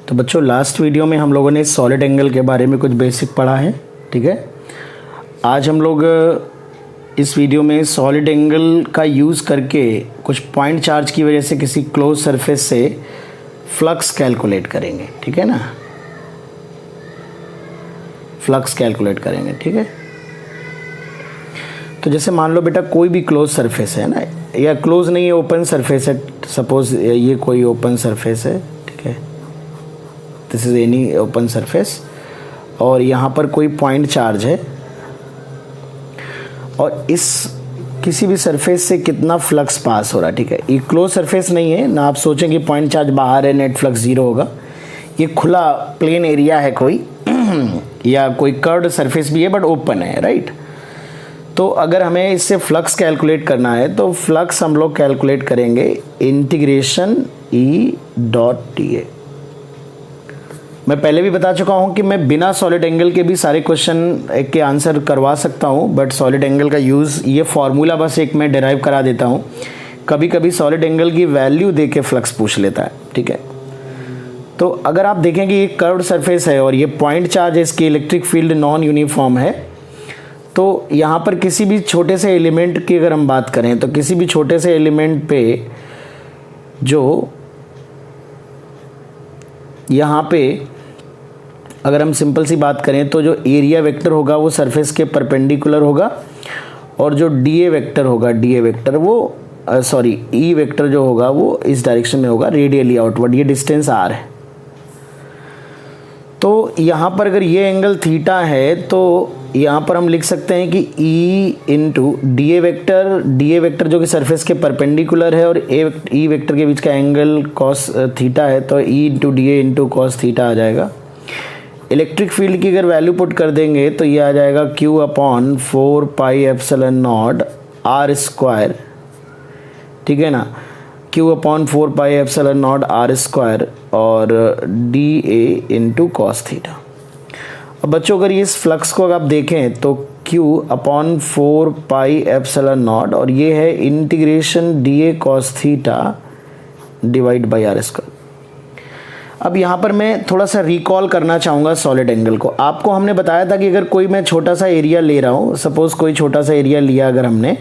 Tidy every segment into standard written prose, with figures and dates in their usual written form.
तो बच्चों last video में हम लोगों ने सॉलिड एंगल के बारे में कुछ बेसिक पढ़ा है, ठीक है। आज हम लोग इस वीडियो में सॉलिड एंगल का यूज़ करके कुछ पॉइंट चार्ज की वजह से किसी क्लोज सरफेस से फ्लक्स कैलकुलेट करेंगे, ठीक है ना। फ्लक्स कैलकुलेट करेंगे, ठीक है। तो जैसे मान लो बेटा कोई भी क्लोज सरफेस है ना, या क्लोज नहीं है, ओपन सरफेस है। सपोज ये कोई ओपन सरफेस है, ठीक है। This is any open surface और यहाँ पर कोई पॉइंट चार्ज है और इस किसी भी सरफेस से कितना फ्लक्स पास हो रहा है, ठीक है। ये क्लोज सरफेस नहीं है ना, आप सोचें कि पॉइंट चार्ज बाहर है, नेट फ्लक्स जीरो होगा। ये खुला प्लेन एरिया है कोई या कोई कर्व्ड सरफेस भी है बट ओपन है, राइट। तो अगर हमें इससे फ्लक्स कैलकुलेट करना है तो फ्लक्स हम लोग कैलकुलेट करेंगे integration E dot T A. मैं पहले भी बता चुका हूं कि मैं बिना सॉलिड एंगल के भी सारे क्वेश्चन के आंसर करवा सकता हूं, बट सॉलिड एंगल का यूज़, ये फॉर्मूला बस एक मैं डिराइव करा देता हूं। कभी कभी सॉलिड एंगल की वैल्यू दे के फ्लक्स पूछ लेता है, ठीक है। तो अगर आप देखें कि ये कर्व्ड सरफेस है और ये पॉइंट चार्ज है, इसकी इलेक्ट्रिक फील्ड नॉन यूनिफॉर्म है, तो यहाँ पर किसी भी छोटे से एलिमेंट की अगर हम बात करें तो किसी भी छोटे से एलिमेंट पे जो यहाँ पे अगर हम सिंपल सी बात करें तो जो एरिया वेक्टर होगा वो सरफेस के परपेंडिकुलर होगा और जो डीए वेक्टर होगा, डीए वेक्टर वो ई वेक्टर जो होगा वो इस डायरेक्शन में होगा, रेडियली आउटवर्ड। ये डिस्टेंस आर है। तो यहाँ पर अगर ये एंगल थीटा है तो यहाँ पर हम लिख सकते हैं कि E इंटू डी ए वेक्टर जो कि सरफेस के परपेंडिकुलर है और ई वेक्टर के बीच का एंगल कॉस थीटा है, तो E into D A into cos theta आ जाएगा। इलेक्ट्रिक फील्ड की अगर वैल्यू पुट कर देंगे तो ये आ जाएगा Q upon 4 pi epsilon not r square, ठीक है ना। Q upon 4 pi epsilon not r square और D A into cos theta. अब बच्चों अगर इस फ्लक्स को अगर आप देखें तो Q upon 4 pi epsilon naught और ये है integration D A cos theta divide by R square. अब यहाँ पर मैं थोड़ा सा रिकॉल करना चाहूँगा सॉलिड एंगल को। आपको हमने बताया था कि अगर कोई मैं छोटा सा एरिया ले रहा हूँ, सपोज कोई छोटा सा एरिया लिया अगर हमने,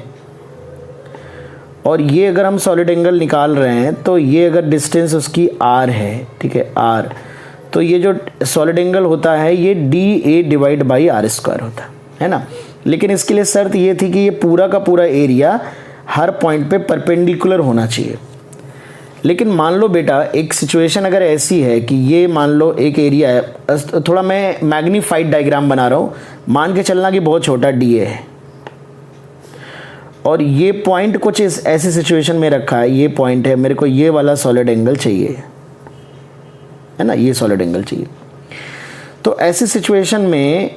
और ये अगर हम सॉलिड एंगल निकाल रहे हैं तो ये अगर डिस्टेंस उसकी r है, ठीक है, r, तो ये जो सॉलिड एंगल होता है ये D A divide by R square होता है ना। लेकिन इसके लिए शर्त ये थी कि ये पूरा का पूरा एरिया हर पॉइंट पे परपेंडिकुलर होना चाहिए। लेकिन मान लो बेटा एक सिचुएशन अगर ऐसी है कि ये मान लो एक एरिया है, थोड़ा मैं मैग्नीफाइड डायग्राम बना रहा हूँ, मान के चलना कि बहुत छोटा डी ए है और ये पॉइंट कुछ इस ऐसी सिचुएशन में रखा है, ये पॉइंट है, मेरे को ये वाला सॉलिड एंगल चाहिए, है ना, ये सॉलिड एंगल चाहिए। तो ऐसी सिचुएशन में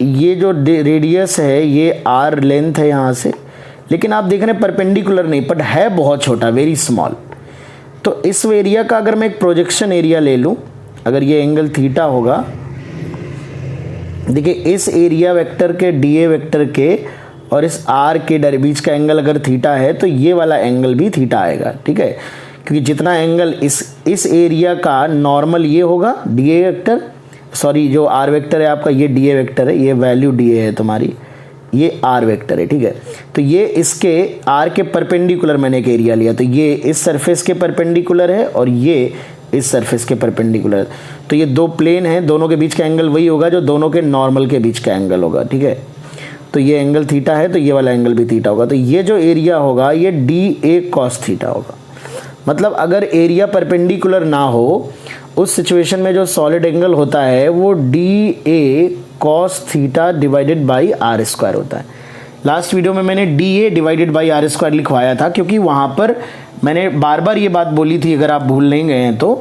ये जो रेडियस है ये आर लेंथ है यहाँ से, लेकिन आप देख रहे हैं परपेंडिकुलर नहीं बट है बहुत छोटा, वेरी स्मॉल। तो इस एरिया का अगर मैं एक प्रोजेक्शन एरिया ले लूँ, अगर ये एंगल थीटा होगा, देखिए इस एरिया वेक्टर के डीए वेक्टर के और इस आर के बीच का एंगल अगर थीटा है तो ये वाला एंगल भी थीटा आएगा, ठीक है। क्योंकि जितना एंगल इस एरिया का नॉर्मल ये होगा डीए वेक्टर, सॉरी जो आर वेक्टर है आपका, ये डीए वेक्टर है, ये वैल्यू डीए है तुम्हारी, ये आर वेक्टर है, ठीक है। तो ये इसके आर के परपेंडिकुलर मैंने एक एरिया लिया, तो ये इस सरफेस के परपेंडिकुलर है और ये इस सरफेस के परपेंडिकुलर है। तो ये दो प्लेन हैं, दोनों के बीच का एंगल वही होगा जो दोनों के नॉर्मल के बीच का एंगल होगा, ठीक है। तो ये एंगल थीटा है तो ये वाला एंगल भी थीटा होगा। तो ये जो एरिया होगा ये डी ए कॉस थीटा होगा। मतलब अगर एरिया परपेंडिकुलर ना हो उस सिचुएशन में जो सॉलिड एंगल होता है वो D A cos theta divided by R square होता है। लास्ट वीडियो में मैंने D A divided by R square लिखवाया था क्योंकि वहाँ पर मैंने बार बार ये बात बोली थी, अगर आप भूल नहीं गए हैं तो,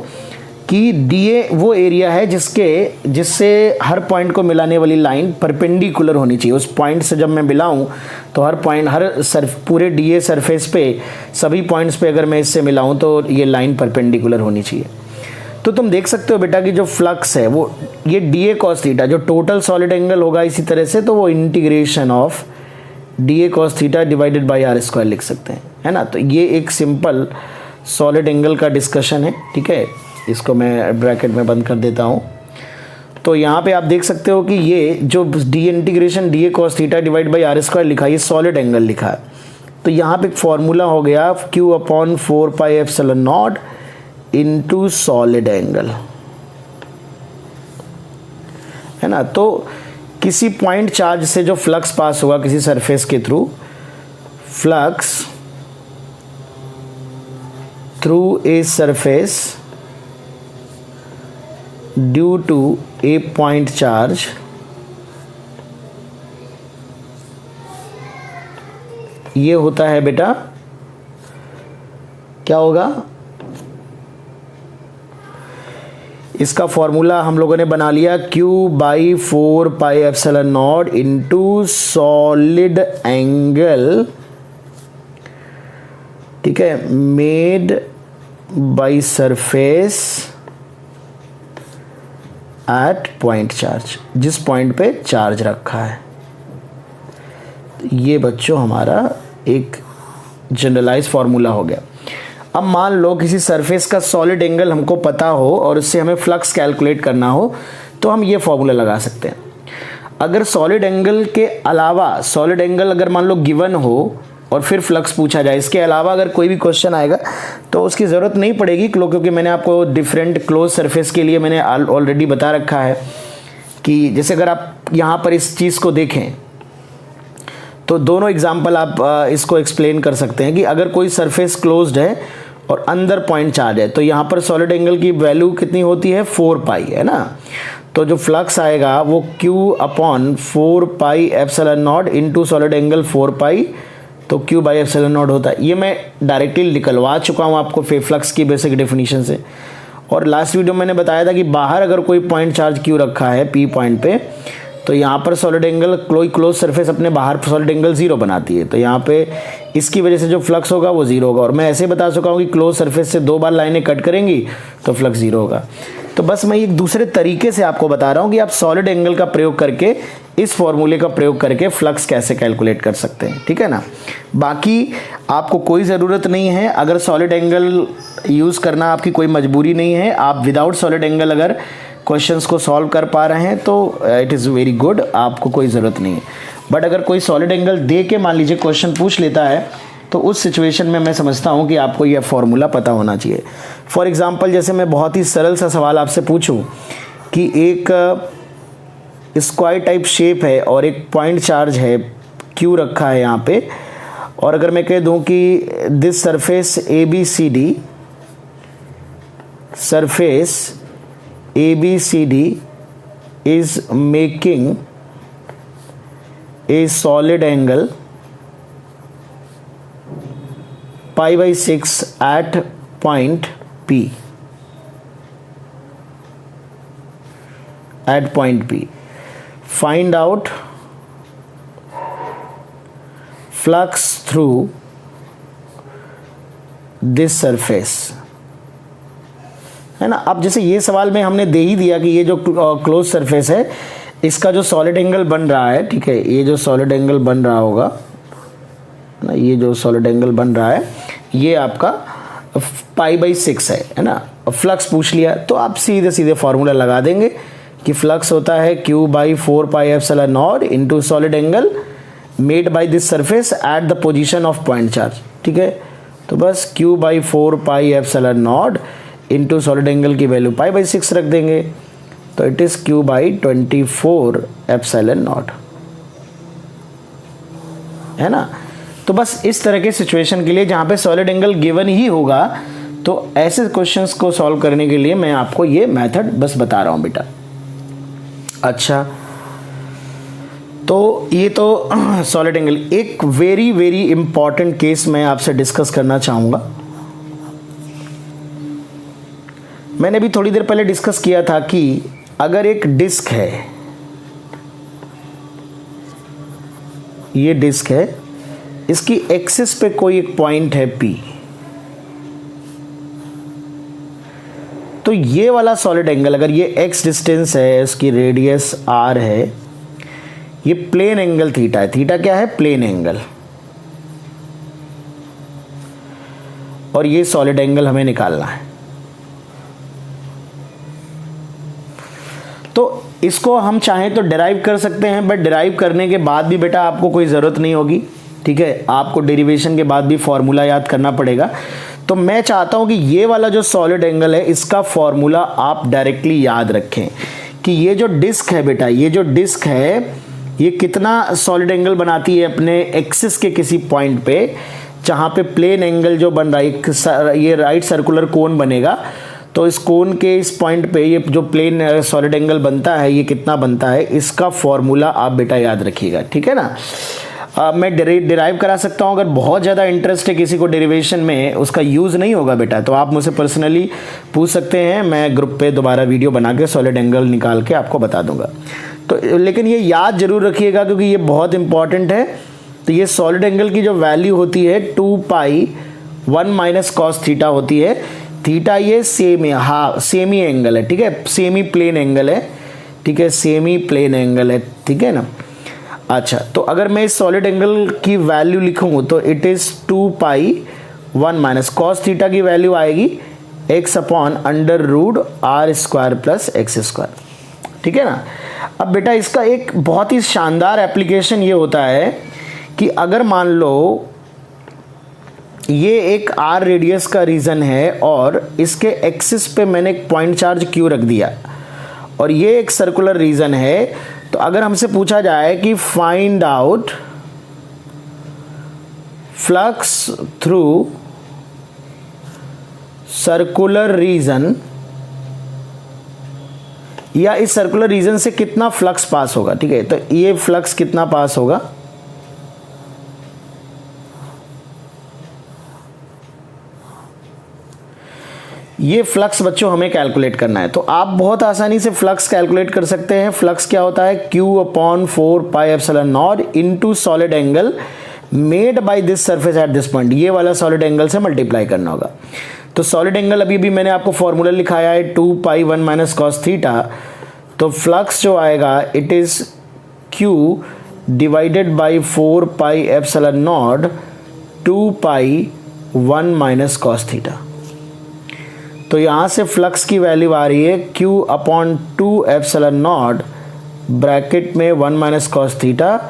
कि डी ए वो एरिया है जिससे हर पॉइंट को मिलाने वाली लाइन परपेंडिकुलर होनी चाहिए। उस पॉइंट से जब मैं मिलाऊं तो हर पॉइंट पूरे डी ए सरफेस पे सभी पॉइंट्स पे अगर मैं इससे मिलाऊं तो ये लाइन परपेंडिकुलर होनी चाहिए। तो तुम देख सकते हो बेटा कि जो फ्लक्स है वो ये डी ए कॉस थीटा जो टोटल सॉलिड एंगल होगा इसी तरह से, तो वो integration of D A cos theta divided by R square लिख सकते हैं, है ना। तो ये एक सिंपल सॉलिड एंगल का डिस्कशन है, ठीक है। इसको मैं ब्रैकेट में बंद कर देता हूँ। तो यहाँ पे आप देख सकते हो कि ये जो D integration D A cos theta divide by R square लिखा है, ये सॉलिड एंगल लिखा है। तो यहाँ पे एक फॉर्मूला हो गया Q upon 4 pi epsilon not into solid angle, है ना। तो किसी पॉइंट चार्ज से जो फ्लक्स पास होगा किसी सरफेस के through, flux through a surface due to a point charge ये होता है बेटा, क्या होगा, इसका फॉर्मूला हम लोगों ने बना लिया Q by 4 pi epsilon not into solid angle, ठीक है, made by surface at point charge, जिस पॉइंट पे चार्ज रखा है। ये बच्चों हमारा एक जनरलाइज फार्मूला हो गया। अब मान लो किसी सरफेस का सॉलिड एंगल हमको पता हो और उससे हमें फ्लक्स कैलकुलेट करना हो, तो हम ये फार्मूला लगा सकते हैं। अगर सॉलिड एंगल के अलावा, सॉलिड एंगल अगर मान लो गिवन हो और फिर फ्लक्स पूछा जाए, इसके अलावा अगर कोई भी क्वेश्चन आएगा तो उसकी ज़रूरत नहीं पड़ेगी, क्योंकि मैंने आपको डिफरेंट क्लोज सरफेस के लिए मैंने ऑलरेडी बता रखा है कि जैसे अगर आप यहाँ पर इस चीज़ को देखें तो दोनों एग्जाम्पल आप इसको एक्सप्लेन कर सकते हैं कि अगर कोई सरफेस क्लोज्ड है और अंदर पॉइंट चार्ज है, तो यहाँ पर सॉलिड एंगल की वैल्यू कितनी होती है, 4 पाई, है ना। तो जो फ्लक्स आएगा वो Q upon 4 pi epsilon not into solid angle 4 पाई, तो Q बाई एप्सिलॉन नॉट होता है। ये मैं डायरेक्टली निकलवा चुका हूँ आपको फ्लक्स की बेसिक डेफिनेशन से। और लास्ट वीडियो मैंने बताया था कि बाहर अगर कोई पॉइंट चार्ज Q रखा है P पॉइंट पे, तो यहाँ पर सॉलिड एंगल कोई क्लोज सरफेस अपने बाहर सॉलिड एंगल 0 बनाती है, तो यहाँ पे इसकी वजह से जो फ्लक्स होगा वो 0 होगा। और मैं ऐसे बता चुका हूँ कि क्लोज सरफेस से 2 बार लाइनें कट करेंगी तो फ्लक्स 0 होगा। तो बस मैं एक दूसरे तरीके से आपको बता रहा हूँ कि आप सॉलिड एंगल का प्रयोग करके, इस फॉर्मूले का प्रयोग करके फ्लक्स कैसे कैलकुलेट कर सकते हैं, ठीक है ना। बाकी आपको कोई ज़रूरत नहीं है, अगर सॉलिड एंगल यूज़ करना आपकी कोई मजबूरी नहीं है, आप विदाउट सॉलिड एंगल अगर क्वेश्चंस को सॉल्व कर पा रहे हैं तो इट इज़ वेरी गुड, आपको कोई ज़रूरत नहीं है। बट अगर कोई सॉलिड एंगल दे के मान लीजिए क्वेश्चन पूछ लेता है, तो उस सिचुएशन में मैं समझता हूँ कि आपको यह फॉर्मूला पता होना चाहिए। फॉर एग्जांपल, जैसे मैं बहुत ही सरल सा सवाल आपसे पूछूं कि एक स्क्वायर टाइप शेप है और एक पॉइंट चार्ज है Q रखा है यहाँ पे, और अगर मैं कह दूँ कि this surface ABCD, surface ABCD is making a solid angle pi by 6 at point P. At point P. Find out flux through this surface. है ना। अब जैसे ये सवाल में हमने दे ही दिया कि ये जो क्लोज सरफेस है इसका जो सॉलिड एंगल बन रहा है, ठीक है, ये जो सॉलिड एंगल बन रहा होगा ना, ये जो सॉलिड एंगल बन रहा है ये आपका पाई बाई 6 है ना। फ्लक्स पूछ लिया तो आप सीधे सीधे फार्मूला लगा देंगे कि फ्लक्स होता है Q by 4 pi epsilon not into solid angle made by this surface at the position of point charge, ठीक है। तो बस Q by 4 pi epsilon not into solid angle की वैल्यू पाई बाई 6 रख देंगे, तो it is Q by 24 epsilon not, है ना। तो बस इस तरह के सिचुएशन के लिए जहाँ पे सॉलिड एंगल गिवन ही होगा, तो ऐसे क्वेश्चंस को सॉल्व करने के लिए मैं आपको ये मेथड बस बता रहा हूँ बेटा। अच्छा, तो ये तो सॉलिड एंगल। एक वेरी वेरी इंपॉर्टेंट केस मैं आपसे डिस्कस करना चाहूँगा। मैंने भी थोड़ी देर पहले डिस्कस किया था कि अगर एक डिस्क है, ये डिस्क है, इसकी एक्सिस पे कोई एक पॉइंट है P, तो ये वाला सॉलिड एंगल, अगर ये x डिस्टेंस है, इसकी रेडियस r है, ये प्लेन एंगल थीटा है। थीटा क्या है? Plane angle. और ये सॉलिड एंगल हमें निकालना है। तो इसको हम चाहें तो डिराइव कर सकते हैं, बट डिराइव करने के बाद भी बेटा आपको कोई ज़रूरत नहीं होगी, ठीक है। आपको डेरिवेशन के बाद भी फॉर्मूला याद करना पड़ेगा। तो मैं चाहता हूं कि ये वाला जो सॉलिड एंगल है इसका फॉर्मूला आप डायरेक्टली याद रखें कि ये जो डिस्क है बेटा, ये जो डिस्क है ये कितना सॉलिड एंगल बनाती है अपने एक्सिस के किसी पॉइंट पे, जहाँ पे प्लेन एंगल जो बन रहा है, ये राइट सर्कुलर कोन बनेगा, तो इस कोन के इस पॉइंट पे ये जो प्लेन सॉलिड एंगल बनता है ये कितना बनता है, इसका फॉर्मूला आप बेटा याद रखिएगा, ठीक है ना। मैं डिराइव करा सकता हूँ, अगर बहुत ज़्यादा इंटरेस्ट है किसी को डेरिवेशन में, उसका यूज़ नहीं होगा बेटा तो आप मुझसे पर्सनली पूछ सकते हैं, मैं ग्रुप पे दोबारा वीडियो बना के सॉलिड एंगल निकाल के आपको बता दूंगा। तो लेकिन ये याद जरूर रखिएगा क्योंकि ये बहुत इंपॉर्टेंट है। तो ये सॉलिड एंगल की जो वैल्यू होती है 2π1 माइनस कॉस थीटा होती है। थीटा ये सेमी एंगल है, ठीक है, सेमी प्लेन एंगल है, ठीक है, सेमी प्लेन एंगल है, ठीक है ना। अच्छा, तो अगर मैं इस सॉलिड एंगल की वैल्यू लिखूँ तो it is 2π1 minus cos theta की वैल्यू आएगी x/√r² प्लस x², ठीक है ना। अब बेटा इसका एक बहुत ही शानदार एप्लीकेशन ये होता है कि अगर मान लो ये एक r रेडियस का रीजन है और इसके एक्सिस पे मैंने एक पॉइंट चार्ज q रख दिया और ये एक सर्कुलर रीजन है, तो अगर हमसे पूछा जाए कि find out flux through circular region, या इस सर्कुलर रीजन से कितना फ्लक्स पास होगा, ठीक है, तो ये फ्लक्स कितना पास होगा, ये फ्लक्स बच्चों हमें कैलकुलेट करना है। तो आप बहुत आसानी से फ्लक्स कैलकुलेट कर सकते हैं। फ्लक्स क्या होता है, Q/4πε0 into solid angle made by this surface at this point, ये वाला सॉलिड एंगल से मल्टीप्लाई करना होगा। तो सॉलिड एंगल अभी भी मैंने आपको फॉर्मूला लिखाया है 2π1 माइनस कॉस थीटा, तो फ्लक्स जो आएगा it is Q divided by 4πε0 2π1 minus cos theta. तो यहाँ से फ्लक्स की वैल्यू आ रही है Q/2ε0 ब्रैकेट में 1 माइनस कॉस थीटा,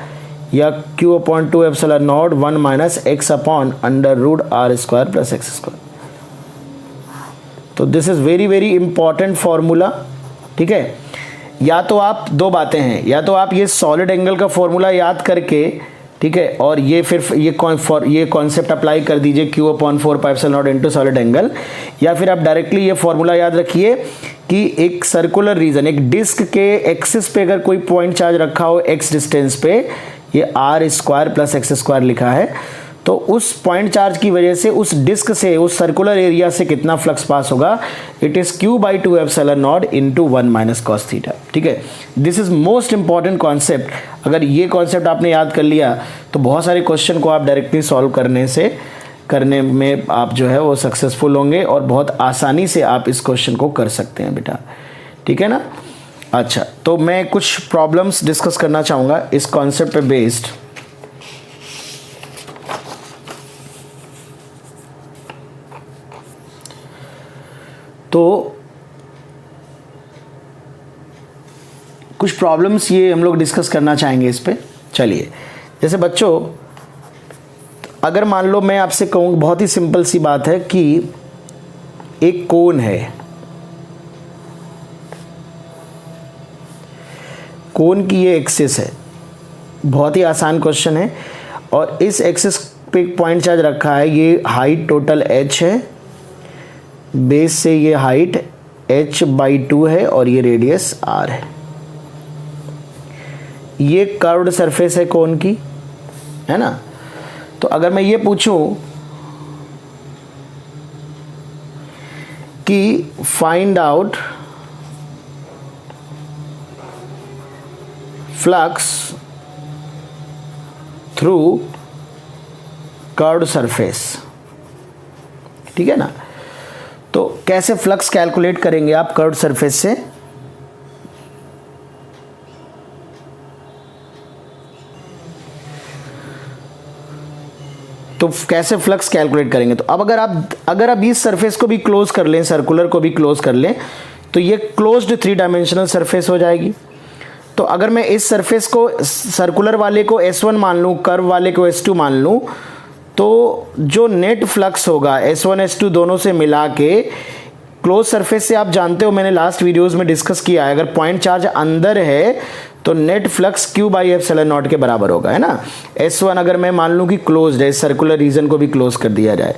या Q/2ε0 1 minus x/√r² plus x²। तो this is very very important formula, ठीक है। या तो आप दो बातें हैं, या तो आप ये सॉलिड एंगल का फॉर्मूला याद करके, ठीक है, और ये फिर ये कॉन्सेप्ट अप्लाई कर दीजिए Q/4πε0 इनटू सॉलिड एंगल, या फिर आप डायरेक्टली ये फॉर्मूला याद रखिए कि एक सर्कुलर रीजन, एक डिस्क के एक्सिस पे अगर कोई पॉइंट चार्ज रखा हो x डिस्टेंस पे, ये r² प्लस x² लिखा है, तो उस पॉइंट चार्ज की वजह से उस डिस्क से, उस सर्कुलर एरिया से कितना फ्लक्स पास होगा, it is Q/2ε0 into 1 minus cos theta, ठीक है। This is most important concept. अगर ये कॉन्सेप्ट आपने याद कर लिया तो बहुत सारे क्वेश्चन को आप डायरेक्टली सॉल्व करने में आप जो है वो सक्सेसफुल होंगे और बहुत आसानी से आप इस क्वेश्चन को कर सकते हैं बेटा, ठीक है ना। अच्छा, तो मैं कुछ प्रॉब्लम्स डिस्कस करना चाहूँगा इस कॉन्सेप्ट पे बेस्ड। तो कुछ प्रॉब्लम्स ये हम लोग डिस्कस करना चाहेंगे इस पे। चलिए, जैसे बच्चों अगर मान लो मैं आपसे कहूँ, बहुत ही सिंपल सी बात है कि एक कोन है, कोन की ये एक्सिस है, बहुत ही आसान क्वेश्चन है, और इस एक्सिस पे एक पॉइंट चार्ज रखा है, ये हाइट टोटल h है, बेस से ये हाइट h/2 है और ये रेडियस r है। ये कर्व्ड सरफेस है कोन की, है ना। तो अगर मैं ये पूछूं कि find out flux through curved surface, ठीक है ना, तो कैसे फ्लक्स कैलकुलेट करेंगे आप कर्व्ड सरफेस से। तो कैसे फ्लक्स कैलकुलेट करेंगे, तो अब अगर आप इस सरफेस को भी क्लोज कर लें, सर्कुलर को भी क्लोज कर लें, तो ये क्लोज्ड 3 डायमेंशनल सरफेस हो जाएगी। तो अगर मैं इस सरफेस को सर्कुलर वाले को S1 मान लूँ, कर्व वाले को S2 मान लूँ, तो जो नेट फ्लक्स होगा S1 S2 दोनों से मिला के क्लोज सरफेस से, आप जानते हो मैंने लास्ट वीडियोस में डिस्कस किया है, अगर पॉइंट चार्ज अंदर है तो net flux Q by epsilon not के बराबर होगा, है ना। S1 अगर मैं मान लूँ कि क्लोज्ड है, सर्कुलर रीजन को भी क्लोज कर दिया जाए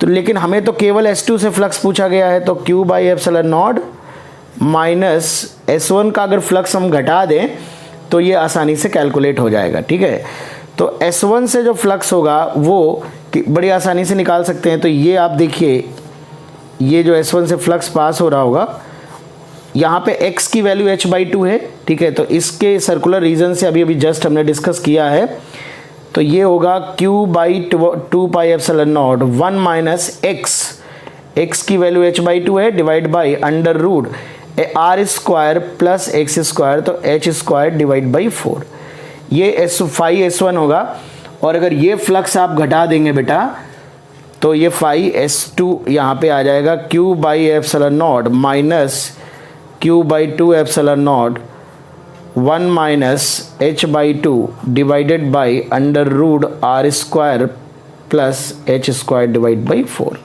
तो, लेकिन हमें तो केवल S2 से फ्लक्स पूछा गया है, तो Q by epsilon naught minus S1 का अगर फ्लक्स हम घटा दें तो ये आसानी से कैलकुलेट हो जाएगा, ठीक है। तो S1 से जो फ्लक्स होगा वो बड़ी आसानी से निकाल सकते हैं। तो ये आप देखिए, ये जो S1 से फ्लक्स पास हो रहा होगा, यहाँ पे x की वैल्यू h/2 है, ठीक है। तो इसके सर्कुलर रीजन से अभी जस्ट हमने डिस्कस किया है, तो ये होगा Q by 2 pi epsilon naught 1 minus x की वैल्यू h/2 है, divide by under root r square plus x square, तो h स्क्वायर डिवाइड बाई 4, ये फाई S1 होगा। और अगर ये फ्लक्स आप घटा देंगे बेटा तो ये फाई S2 यहाँ पे आ जाएगा, Q by epsilon naught minus Q by 2 epsilon naught 1 minus h/2 divided by under root r square plus h square divide by 4।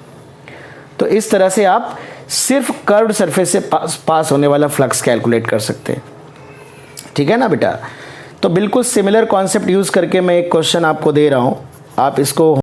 तो इस तरह से आप सिर्फ कर्व्ड सरफेस से पास होने वाला फ्लक्स कैलकुलेट कर सकते हैं, ठीक है ना बेटा। तो बिल्कुल सिमिलर कॉन्सेप्ट यूज़ करके मैं एक क्वेश्चन आपको दे रहा हूँ, आप इसको